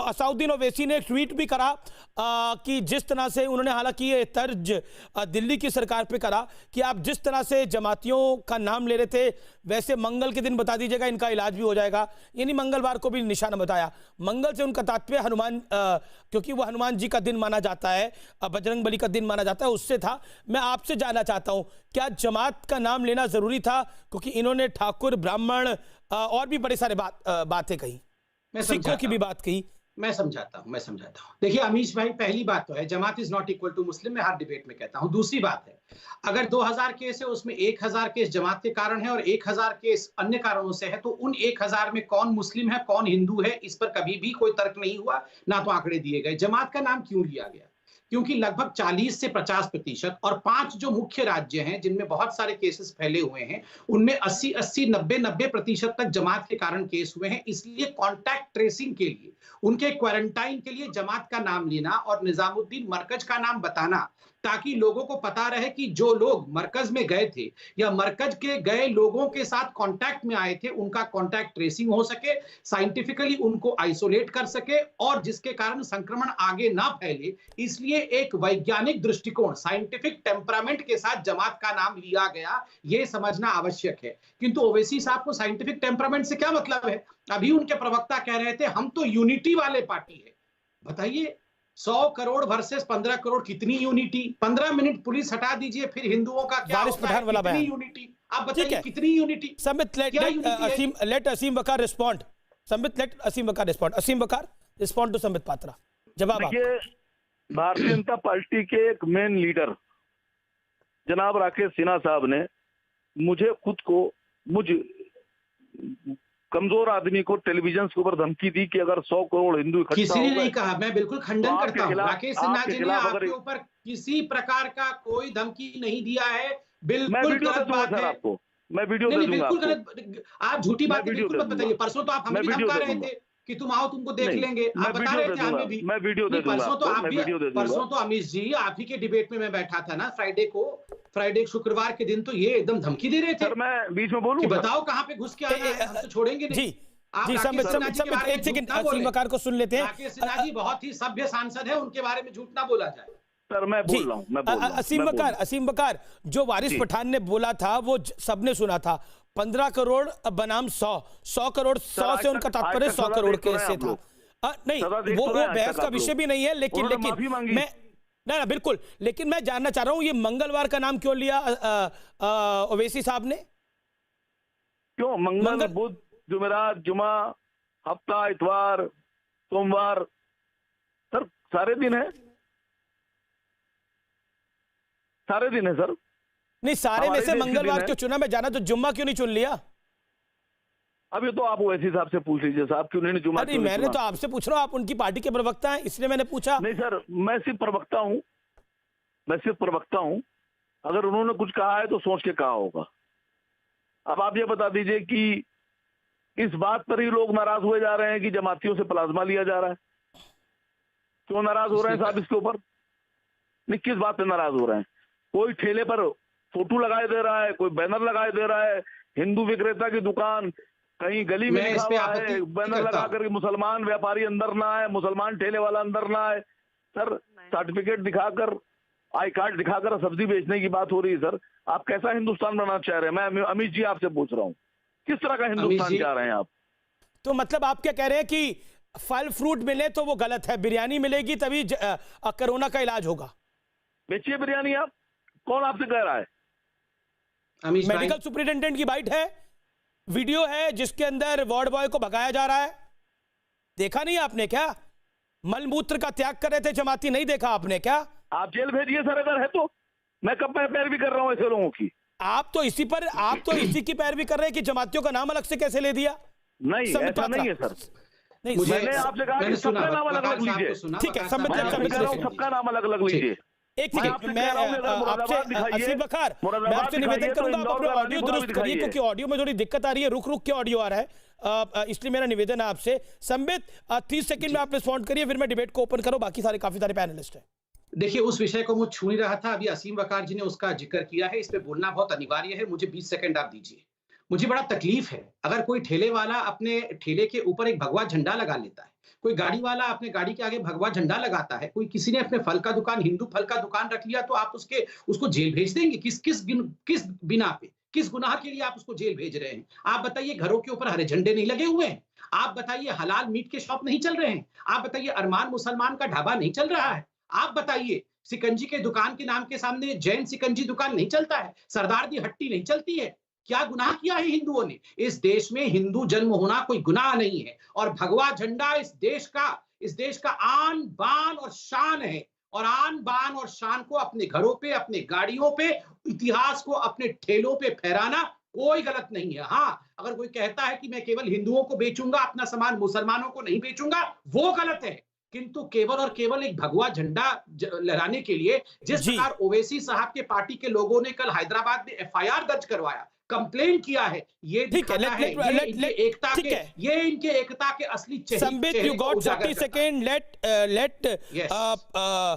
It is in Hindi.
असाउद्दीन ओवैसी ने एक ट्वीट भी करा कि जिस तरह से उन्होंने, हालांकि ये तर्ज दिल्ली की सरकार पे करा कि आप जिस तरह से जमातियों का नाम ले रहे थे वैसे मंगल के दिन बता दीजिएगा, इनका इलाज भी हो जाएगा। यानी मंगलवार को भी निशाना बताया। मंगल से उनका तात्पर्य हनुमान, क्योंकि वो हनुमान जी का दिन माना जाता है, बजरंग बली का दिन माना जाता है, उससे था। मैं आपसे जानना चाहता हूं, क्या जमात का नाम लेना जरूरी था? क्योंकि इन्होंने ठाकुर, ब्राह्मण और भी बड़े सारे बातें कही, सिखों की भी बात कही। मैं समझाता हूं। देखिए अमीश भाई, पहली बात तो है जमात इज नॉट इक्वल टू मुस्लिम, मैं हर डिबेट में कहता हूं। दूसरी बात है, अगर 2000 केस है उसमें 1000 केस जमात के कारण है और 1000 केस अन्य कारणों से है, तो उन 1000 में कौन मुस्लिम है कौन हिंदू है, इस पर कभी भी कोई तर्क नहीं हुआ, ना तो आंकड़े दिए गए। जमात का नाम क्यों लिया गया? क्योंकि लगभग 40 से 50% और 5 जो मुख्य राज्य हैं जिनमें बहुत सारे केसेस फैले हुए हैं, उनमें 80-80, 90-90% तक जमात के कारण केस हुए हैं। इसलिए कॉन्टैक्ट ट्रेसिंग के लिए, उनके क्वारंटाइन के लिए जमात का नाम लेना और निजामुद्दीन मरकज का नाम बताना, ताकि लोगों को पता रहे कि जो लोग मरकज में गए थे या मरकज के गए लोगों के साथ कांटेक्ट में आए थे, उनका कांटेक्ट ट्रेसिंग हो सके, साइंटिफिकली उनको आइसोलेट कर सके और जिसके कारण संक्रमण आगे ना फैले। इसलिए एक वैज्ञानिक दृष्टिकोण, साइंटिफिक टेम्परामेंट के साथ जमात का नाम लिया गया, यह समझना आवश्यक है। किंतु ओवैसी साहब को साइंटिफिक टेम्परामेंट से क्या मतलब है? अभी उनके प्रवक्ता कह रहे थे हम तो यूनिटी वाले पार्टी है। बताइए, 100 करोड़ वर्सेस 15 करोड़, कितनी यूनिटी? 15 मिनट पुलिस हटा दीजिए, फिर हिंदुओं का क्या होता है? कितनी यूनिटी? आप बताइए कितनी unity? Sambit, let Aseem Waqar respond. Sambit, let Aseem Waqar respond. Aseem Waqar respond to Sambit Patra. जवाब देखिए, भारतीय जनता पार्टी के एक मेन लीडर जनाब राकेश सिन्हा साहब ने मुझ कमजोर आदमी को टेलीविजन के ऊपर धमकी दी कि अगर 100 करोड़ हिंदू इकट्ठा किसी ने नहीं कहा, मैं बिल्कुल खंडन करता हूं। राकेश सिन्हा जी ने आपके ऊपर किसी प्रकार का कोई धमकी नहीं दिया है। बिल्कुल गलत बात है। आपको मैं वीडियो दे दूंगा। बिल्कुल गलत, आप झूठी बात बिल्कुल मत बताइए। परसों तो आप हमें भी धमका रहे थे कि तुम आओ तुमको देख लेंगे, आप बता रहे थे हमें भी। मैं वीडियो दे दूंगा। परसों तो अमीश जी आप ही के डिबेट में मैं बैठा था ना, फ्राइडे शुक्रवार के दिन, तो ये एकदम धमकी दे रहे थे। सर मैं बीच में बोलूं कि बताओ कहां पे घुस के आना है, हम तो छोड़ेंगे नहीं। जी संबित, एक सेकंड असीम वकार को सुन लेते हैं। राकेश सिन्हा जी बहुत ही सभ्य सांसद है, उनके बारे में झूठ ना बोला जाए। सर मैं बोल रहा हूं। असीम वकार, जो वारिस पठान ने बोला था वो सबने सुना था। 15 करोड़ बनाम 100 करोड़, 100 से उनका तात्पर्य 100 करोड़ के से था। नहीं, वो बहस का विषय भी नहीं है, लेकिन मैं ना बिल्कुल, लेकिन मैं जानना चाह रहा हूं ये मंगलवार का नाम क्यों लिया ओवैसी साहब ने? क्यों मंगल, बुध, जुमेरात, जुमा, हफ्ता, इतवार, सोमवार, सर सारे दिन है सर। नहीं, सारे में से मंगलवार क्यों चुना? मैं जाना तो जुम्मा क्यों नहीं चुन लिया? अब ये तो आप ओवैसी साहब से पूछ लीजिए साहब, क्यों नहीं जुम्मा? नहीं, मैंने तो आपसे पूछ रहा हूं, आप उनकी पार्टी के प्रवक्ता हैं, इसलिए मैंने पूछा। नहीं सर, मैं सिर्फ प्रवक्ता हूं। अगर उन्होंने कुछ कहा है तो सोच के कहा होगा। अब आप ये बता दीजिए कि इस बात पर ही लोग नाराज हुए जा रहे हैं कि जमातियों से प्लाज्मा लिया जा रहा है। क्यों नाराज हो रहे हैं साहब इसके ऊपर? नहीं, किस बात पे नाराज हो रहे हैं? कोई ठेले पर फोटो लगाए दे रहा है, कोई बैनर लगाए दे रहा है, हिंदू विक्रेता की दुकान कहीं गली में लिखा हुआ है बैनर लगा कर मुसलमान व्यापारी अंदर ना आए, मुसलमान ठेले वाला अंदर ना आए। सर सर्टिफिकेट दिखाकर, आई कार्ड दिखाकर सब्जी बेचने की बात हो रही है। सर आप कैसा हिंदुस्तान बनाना चाह रहे हैं? मैं अमित जी आपसे पूछ रहा हूँ, किस तरह का हिंदुस्तान चाह रहे हैं आप? तो मतलब आप क्या कह रहे हैं कि फल फ्रूट मिले तो वो गलत है, बिरयानी मिलेगी तभी कोरोना का इलाज होगा? बेचिए बिरयानी आप। कौन आपसे कह रहा है? मेडिकल सुपरिटेंडेंट की बाइट है, वीडियो है जिसके अंदर वार्ड बॉय को भगाया जा रहा है। देखा नहीं आपने क्या? मलमूत्र का त्याग कर रहे थे जमाती, नहीं देखा आपने क्या? आप जेल भेजिए सर, अगर है तो। मैं कब पैरवी कर रहा हूं ऐसे लोगों की? आप तो इसी की पैरवी कर रहे हैं कि जमातियों का नाम अलग से कैसे ले दिया? नहीं, ऐसा नहीं है सर। नहीं, मैंने आपसे कहा कि सबका नाम अलग अलग लीजिए। ठीक है, सबका नाम अलग अलग लीजिए। एक सेकंड, मैं आपसे असीम वकार, मैं आपसे निवेदन करूंगा आप अपना ऑडियो दुरुस्त करिए, क्योंकि ऑडियो में थोड़ी दिक्कत आ रही है, रुक के ऑडियो आ रहा है, इसलिए मेरा निवेदन है आपसे। संबित 30 सेकंड में आप रिस्पॉन्ड करिए, फिर मैं डिबेट को ओपन करो, बाकी काफी सारे पैनलिस्ट हैं। देखिए, उस विषय को मैं छू नहीं रहा था, अभी असीम वकार जी ने उसका जिक्र किया है, इस पे बोलना बहुत अनिवार्य है। मुझे 20 सेकंड आप दीजिए। मुझे बड़ा तकलीफ है अगर कोई ठेले वाला अपने ठेले के ऊपर एक भगवा झंडा लगा लेता है, कोई गाड़ी वाला अपने गाड़ी के आगे भगवा झंडा लगाता है, कोई किसी ने अपने फल का दुकान, हिंदू फल का दुकान रख लिया, तो आप उसको जेल भेज देंगे? किस बिना पे, किस गुनाह के लिए आप उसको जेल भेज रहे हैं? आप बताइए, घरों के ऊपर हरे झंडे नहीं लगे हुए हैं? आप बताइए, हलाल मीट के शॉप नहीं चल रहे हैं? आप बताइए, अरमान मुसलमान का ढाबा नहीं चल रहा है? आप बताइए, सिकंजी के दुकान के नाम के सामने जैन सिकंजी दुकान नहीं चलता है? सरदार दी हट्टी नहीं चलती है? क्या गुनाह किया है हिंदुओं ने? इस देश में हिंदू जन्म होना कोई गुनाह नहीं है, और भगवा झंडा इस देश का आन बान और शान है, और आन बान और शान को अपने घरों पे, अपने गाड़ियों पे, इतिहास को अपने ठेलों पे फहराना कोई गलत नहीं है। हाँ, अगर कोई कहता है कि मैं केवल हिंदुओं को बेचूंगा, अपना सामान मुसलमानों को नहीं बेचूंगा, वो गलत है। किंतु केवल और केवल एक भगवा झंडा लहराने के लिए जिस प्रकार ओवैसी साहब के पार्टी के लोगों ने कल हैदराबाद में एफआईआर दर्ज करवाया, कंप्लेन किया है, ये दिखाता है ये इनके एकता के असली चेहरे Sambit, you got 40 seconds. Let